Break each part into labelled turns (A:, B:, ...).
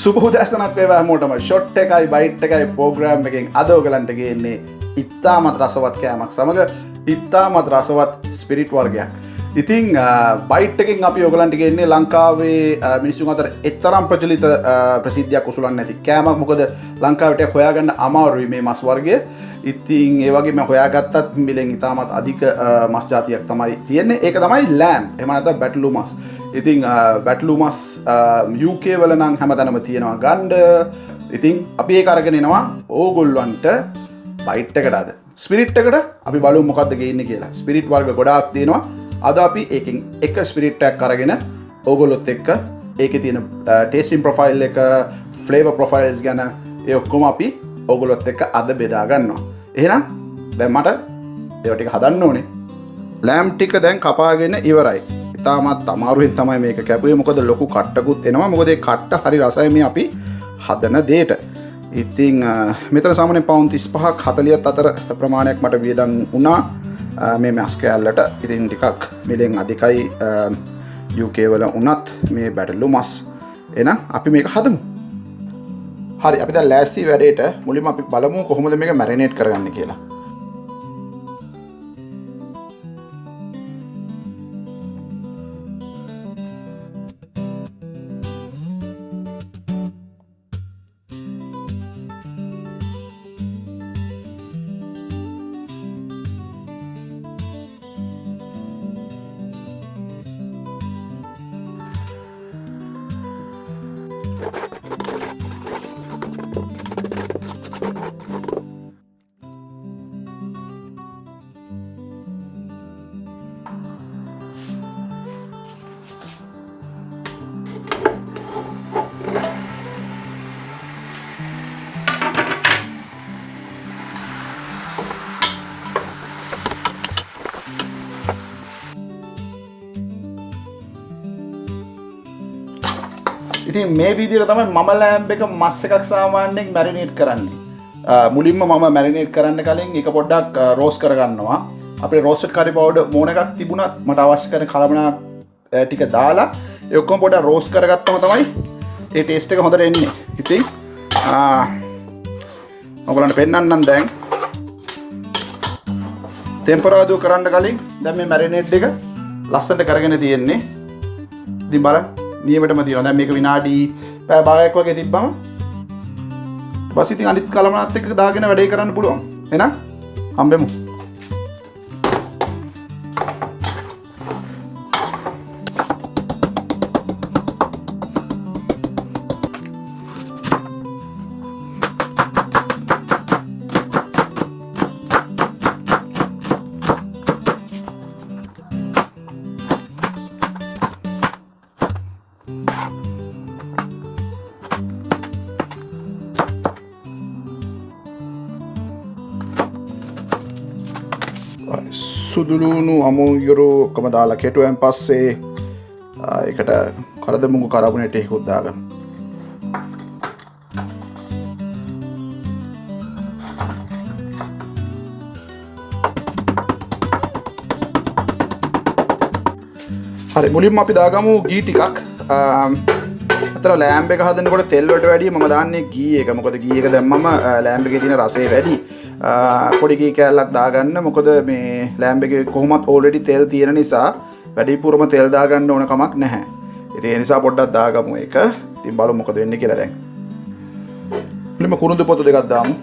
A: සුබෝදෑසනක් වේවා හැමෝටම ෂොට් එකයි බයිට් එකයි ප්‍රෝග්‍රෑම් එකෙන් අද ඔයගලන්ට ගේන්නේ ඉතාමත් රසවත් කෑමක් සමග ඉතාමත් රසවත් ස්පිරිට් වර්ගයක්. ඉතින් බයිට් එකෙන් අපි ඔයගලන්ට ගේන්නේ ලංකාවේ මිනිස්සුන් අතර එතරම් ප්‍රචලිත ප්‍රසිද්ධියක් උසුලන්නේ නැති කෑමක්. මොකද ලංකාවට හොයාගන්න අමාරුයි මේ මස් වර්ගය. ඉතින් ඒ වගේම හොයාගත්තත් මිලෙන් ඉතාමත් අධික මස් ජාතියක් තමයි තියෙන්නේ. ඒක තමයි ලෑම්. එහෙම නැත්නම් බැටළු මස්. ඉතින් බැටළු මස් UK වල නම් හැමතැනම තියෙනවා ගන්න. ඉතින් අපි ඒක අරගෙන එනවා ඕගොල්ලන්ට බයිට් එකට අද. ස්පිරිට් එකට අපි බලමු මොකද්ද ගේන්නේ කියලා. ස්පිරිට් වර්ග ගොඩාක් තියෙනවා. අද අපි එකකින් එක ස්පිරිට් එකක් අරගෙන ඕගොල්ලොත් එක්ක ඒකේ තියෙන ටේස්ටිං ප්‍රොෆයිල් එක, ෆ්ලේවර් ප්‍රොෆයිල්ස් ගැන ඒ ඔක්කොම අපි ඕගොල්ලොත් එක්ක අද බෙදා ගන්නවා. එහෙනම් දැන් මට ඒවා ටික හදන්න ඕනේ. ලෑම් ටික දැන් කපාගෙන ඉවරයි. ඉතාමත් අමාරුවෙන් තමයි මේක කැපුවේ. මොකද ලොකු කට්ටකුත් එනවා. මොකද ඒ කට්ට හරි රසයි මේ අපි හදන දෙයට. ඉතින් මෙතන සාමාන්‍යයෙන් පවුන් 35ක් 40ත් අතර ප්‍රමාණයක් මට වියදම් වුණා මේ මස් කෑල්ලට. ඉතින් ටිකක් මිලෙන් අධිකයි UK වල උනත් මේ බැටළු මස්. එහෙනම් අපි මේක හදමු. හරි, අපි දැන් ලෑස්ති වැඩේට. මුලින්ම අපි බලමු කොහොමද මේක මැරිනේට් කරගන්නේ කියලා. ඉතින් මේ විදිහට තමයි මම ලෑම්බ් එක මස් එකක් සාමාන්‍යයෙන් මැරිනේට් කරන්නේ. මුලින්ම මම මැරිනේට් කරන්න කලින් ඒක පොඩ්ඩක් රෝස්ට් කරගන්නවා. අපේ රෝස්ටඩ් කරි පවුඩර් මොන එකක් තිබුණත් මට අවශ්‍ය කරන කලබනා ටික දාලා ඒ ඔක්කොම පොඩ්ඩක් රෝස්ට් කරගත්තම තමයි ඒ ටේස්ට් එක හොඳට එන්නේ. ඉතින් ඔයගලන්ට පෙන්නන්නම් දැන් ටෙම්පරාදුව කරන්න කලින් දැන් මේ මැරිනේට් එක ලස්සනට කරගෙන තියෙන්නේ. ඉතින් බලන්න නියමටම තියෙනවා. දැන් මේක විනාඩි පැය භාගයක් වගේ තිබ්බම ඊපස්සේ ඉතින් අනිත් කලමනාත් එක්ක දාගෙන වැඩේ කරන්න පුළුවන්. එහෙනම් හම්බෙමු. සුදුලුණු අමුයුරු ඔක්කොම දාලා කෙටුවෙන් පස්සේ ඒකට කරදමුඟු කරබුණේ ටිකකුත් දාගන්න. හරි, මුලින්ම අපි දාගමු ගී ටිකක්. අතන ලෑම්බ් එක හදනකොට තෙල් වලට වැඩිය මම දාන්නේ ගී එක. මොකද ගී එක දැම්මම ලෑම්බ් එකේ තියෙන රසය වැඩි. පොඩි ගී කෑල්ලක් දාගන්න. මොකද මේ ලෑම්බ් එකේ කොහොමත් ඕල්රෙඩි තෙල් තියෙන නිසා වැඩිපුරම තෙල් දාගන්න ඕන කමක් නැහැ. ඉතින් ඒ නිසා පොඩ්ඩක් දාගමු ඒක. ඉතින් බලමු මොකද වෙන්නේ කියලා දැන්. මුලින්ම කුරුඳු පොතු දෙකක් දාමු.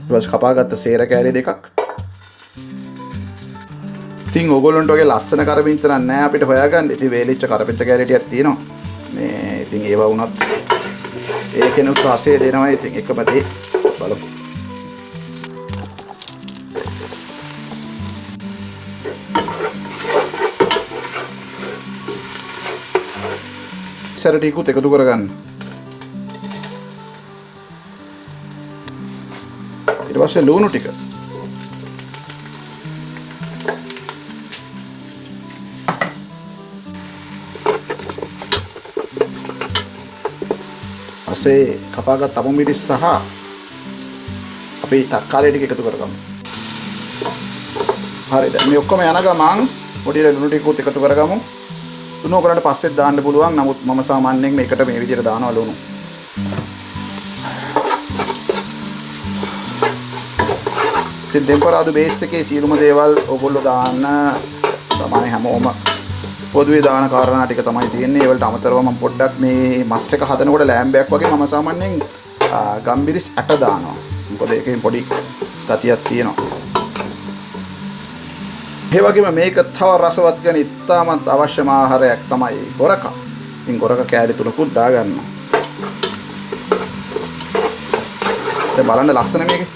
A: ඊට පස්සේ කපාගත්ත සේර කෑලි දෙකක්. ඉතින් ඕගොල්ලන්ට ඔගේ ලස්සන කරපිංච නැහැ අපිට හොයාගන්න. ඉතින් වේලිච්ච කරපිංච කෑලි ටිකක් තියෙනවා. මේ ඉතින් ඒවා වුණත් ඒකෙනුත් රසය දෙනවා. ඉතින් එකම දේ බලමු. සැර ටිකුත් එකතු කරගන්න. ඊට පස්සේ ලුණු ටික. පස්සේ කපාගත් තමුන් මිරිස් සහ අපි තක්කාලි ටික එකතු කරගමු. හරි, දැන් මේ ඔක්කොම යන ගමන් පොඩි ලුණු ටිකකුත් එකතු කරගමු. ලුණු කරලා පස්සෙත් දාන්න පුළුවන්. නමුත් මම සාමාන්‍යයෙන් මේකට මේ විදිහට දානවා ලුණු. ඉතින් ටෙම්පරාදු බේස් එකේ සියලුම දේවල් ඕගොල්ලෝ දාන්න සාමාන්‍ය හැමෝම පොදුවේ දාන කාරණා ටික තමයි තියෙන්නේ. ඒ වලට අමතරව මම පොඩ්ඩක් මේ මස් එක හදනකොට ලෑම්බයක් වගේ මම සාමාන්‍යයෙන් ගම්බිරිස් ඇට දානවා. මොකද ඒකෙන් පොඩි ගතියක් තියෙනවා. ඒ වගේම මේක තව රසවත් කරන ඉතාමත් අවශ්‍යම ආහාරයක් තමයි ගොරකා. ඉතින් ගොරකා කෑලි තුනකුත් දාගන්නවා. දැන් බලන්න ලස්සන මේකේ.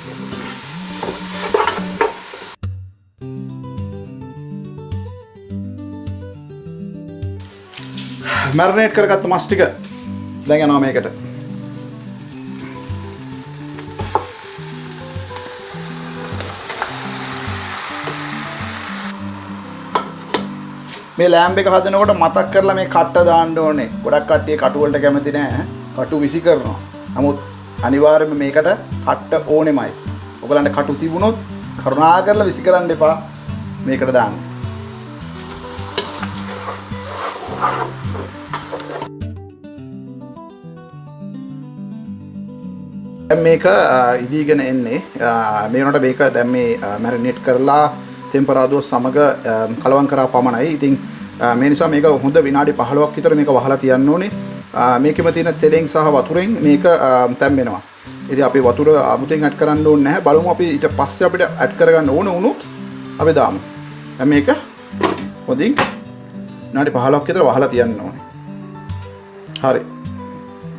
A: මැරිනේට් කරගත්ත මස් ටික දැන් යනවා මේකට. මේ ලෑම්බ් එක හදනකොට මතක් කරලා මේ කට්ට දාන්න ඕනේ. ගොඩක් කට්ටිය කටු වලට කැමති නැහැ. කටු විසි කරනවා. නමුත් අනිවාර්යයෙන්ම මේකට කට්ට ඕනෙමයි. ඔයගලන්ට කටු තිබුණොත් කරුණාකරලා විසි කරන්න එපා. මේකට දාන්න. දැන් මේක ඉදීගෙන එන්නේ. මේ වුණාට මේක දැන් මේ මැරිනේට් කරලා ටෙම්පරාදුව සමග කලවම් කරා පමණයි. ඉතින් මේ නිසා මේක හොඳ විනාඩි 15ක් විතර මේක වහලා තියන්න ඕනේ. මේකෙම තියෙන තෙලෙන් සහ වතුරෙන් මේක තැම්බෙනවා. ඉතින් අපි වතුර අමුතෙන් ඇඩ් කරන්න ඕනේ නැහැ. බලමු අපි ඊට පස්සේ අපිට ඇඩ් කරගන්න ඕන වුණොත් අපි දාමු. දැන් මේක හොඳින් විනාඩි 15ක් විතර වහලා තියන්න ඕනේ. හරි.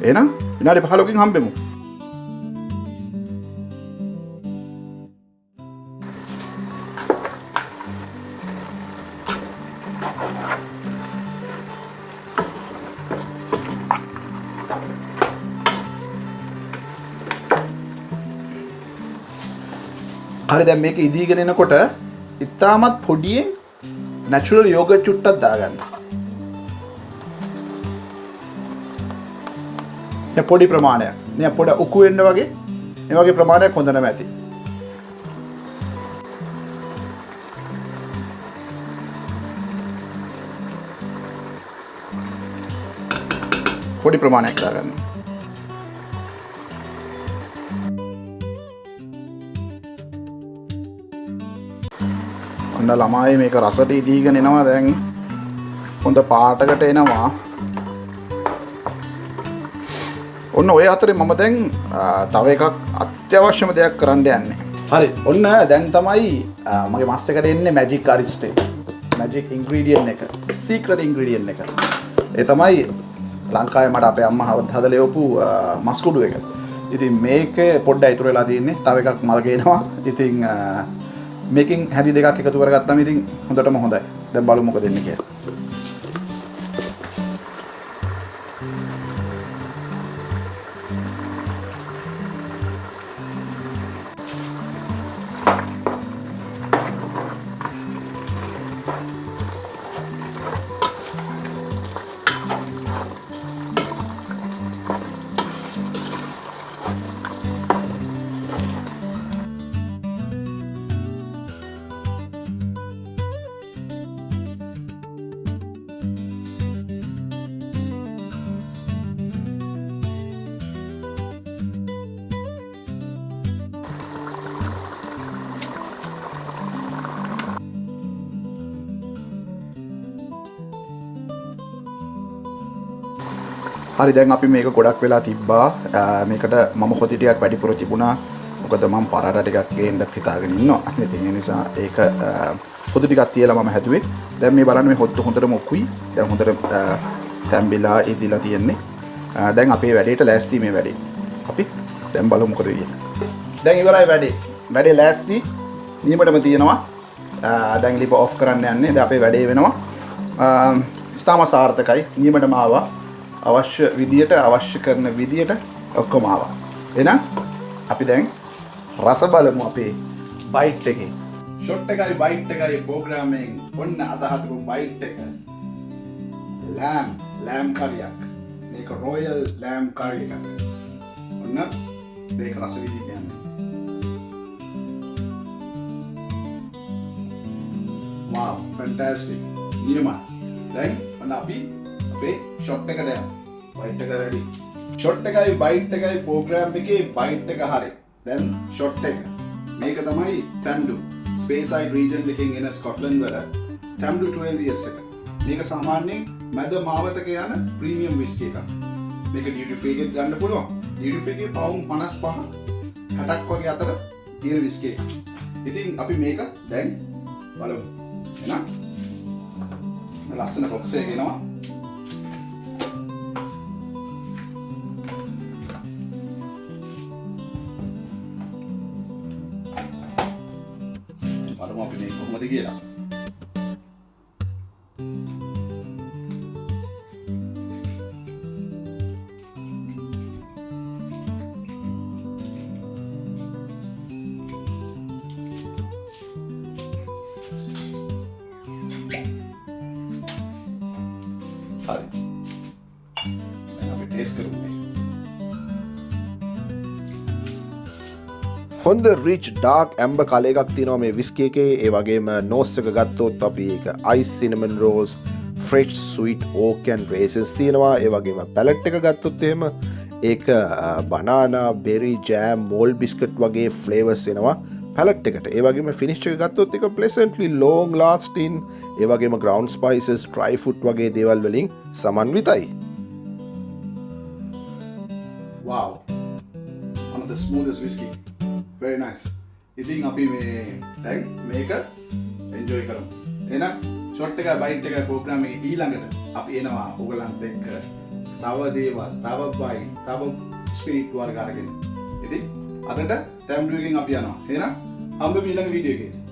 A: එහෙනම් විනාඩි 15කින් හම්බෙමු. හරි දැන් මේක ඉදීගෙන එනකොට ඉතාමත් පොඩියෙන් නැචරල් යෝගට් චුට්ටක් දාගන්න. මේ පොඩි ප්‍රමාණයක්. මේ පොඩ උකු වෙන්න වගේ මේ වගේ ප්‍රමාණයක් හොඳ නැමැති. පොඩි ප්‍රමාණයක් දාගන්න. ඔන්න ළමයි මේක රසට ඉදීගෙන එනවා. දැන් හොඳ පාටකට එනවා. ඔන්න ඔය අතරේ මම දැන් තව එකක් අත්‍යවශ්‍යම දෙයක් කරන්න යන්නේ. හරි. ඔන්න දැන් තමයි මගේ මස් එකට එන්නේ මැජික් අරිස්ටේ. මැජික් ඉන්ග්‍රීඩියන්ට් එක. සීක්‍රට් ඉන්ග්‍රීඩියන්ට් එක. ඒ තමයි ලංකාවේ මට අපේ අම්මා හදලා එවපු මස් කුඩු එක. ඉතින් මේකේ පොඩ්ඩයි ඉතුරු වෙලා තියෙන්නේ. තව එකක් මල් ගේනවා. ඉතින් මේකෙන් හැටි දෙකක් එකතු කරගත්තාම ඉතින් හොඳටම හොඳයි. දැන් බලමු මොකද වෙන්නේ කියලා. හරි දැන් අපි මේක ගොඩක් වෙලා තිබ්බා. මේකට මම කොටි ටිකක් වැඩිපුර තිබුණා. මොකද මම පරාට ටිකක් ගේන්නත් හිතාගෙන ඉන්නවා. ඉතින් ඒ නිසා ඒක පොඩි ටිකක් තියලා මම හැදුවේ. දැන් මේ බලන්න මේ හොද්ද හොඳටම උකුයි. දැන් හොඳට තැම්බිලා ඉදිලා තියෙන්නේ. දැන් අපේ වැඩේට ලෑස්ති මේ වැඩේ. අපි දැන් බලමු මොකද වෙන්නේ. දැන් ඉවරයි වැඩේ. වැඩේ ලෑස්ති. නියමටම තියෙනවා. දැන් ලිප ඔෆ් කරන්න යන්නේ. දැන් අපේ වැඩේ වෙනවා. ස්ථාම සාර්ථකයි. නියමටම ආවා. අවශ්‍ය විදියට අවශ්‍ය කරන විදියට ඔක්කොම ආවා. එහෙනම් අපි දැන් රස බලමු අපේ බයිට් එකේ. ෂොට් එකයි බයිට් එකයි ප්‍රෝග්‍රෑම් එකෙන් ඔන්න අදහතුරු බයිට් එක. ලෑම් කරියක්. මේක රොයල් ලෑම් කරි එකක්. ඔන්න මේක රස විදිහට යන්නේ. wow fantastic. නියමයි. දැන් අන්න අපි අපේ ෂොට් එකට යමු. බයිට් එක රෙඩි. ෂොට් එකයි බයිට් එකයි ප්‍රෝග්‍රෑම් එකේ බයිට් එක හරි. දැන් ෂොට් එක. මේක තමයි Tamdu. Speyside region එකකින් එන ස්කොට්ලන්ඩ් වල Tamdu 12 years එක. මේක සාමාන්‍යයෙන් මැද මාවතක යන ප්‍රීමියම් විස්කි එකක්. මේක ඩියුටි ෆ්‍රී එකෙත් ගන්න පුළුවන්. ඩියුටි ෆ්‍රී එකේ පවුම් 55 60ක් වගේ අතර තියෙන විස්කි එකක්. ඉතින් අපි මේක දැන් බලමු. එහෙනම් ලස්සන බොක්ස් එකක් එනවා. බලමු අපි මේක කොහොමද කියලා. හරි. දැන් අපි ටේස්ට් කරමු.
B: හොඳ රිච් ඩාර්ක් ඇම්බර් කලර් එකක් තියෙනවා මේ විස්කි එකේ. ඒ වගේම නෝස් එක ගත්තොත් අපි ඒක ice cinnamon rolls, fresh sweet oak and raisins තියෙනවා. ඒ වගේම පැලට් එක ගත්තොත් එහෙම ඒක බනානා, බෙරි, ජෑම්, මෝල් බිස්කට් වගේ ෆ්ලේවර්ස් එනවා පැලට් එකට. ඒ වගේම ෆිනිෂ් එක ගත්තොත් ඒක ප්ලෙසන්ට්ලි ලොං ලාස්ටින්. ඒ වගේම ග්‍රවුන්ඩ් ස්පයිසස්, ඩ්‍රයි ෆෘට් වගේ දේවල් වලින් සමන්විතයි.
A: Wow. One of the smoothest whiskey. Very nice. ඉතින් අපි මේ දැන් මේක එන්ජොයි කරමු. එහෙනම් ෂොට් එකයි බයිට් එකයි ප්‍රෝග්‍රෑම් එකේ ඊළඟට අපි එනවා ඔයගලන්ට එක්ක තව දේවල්, තව බයිට්, තව ස්පිරිට් වර්ග අරගෙන. ඉතින් අදට Tamdu එකෙන් අපි යනවා. එහෙනම් හම්බෙමු ඊළඟ වීඩියෝ එකේ.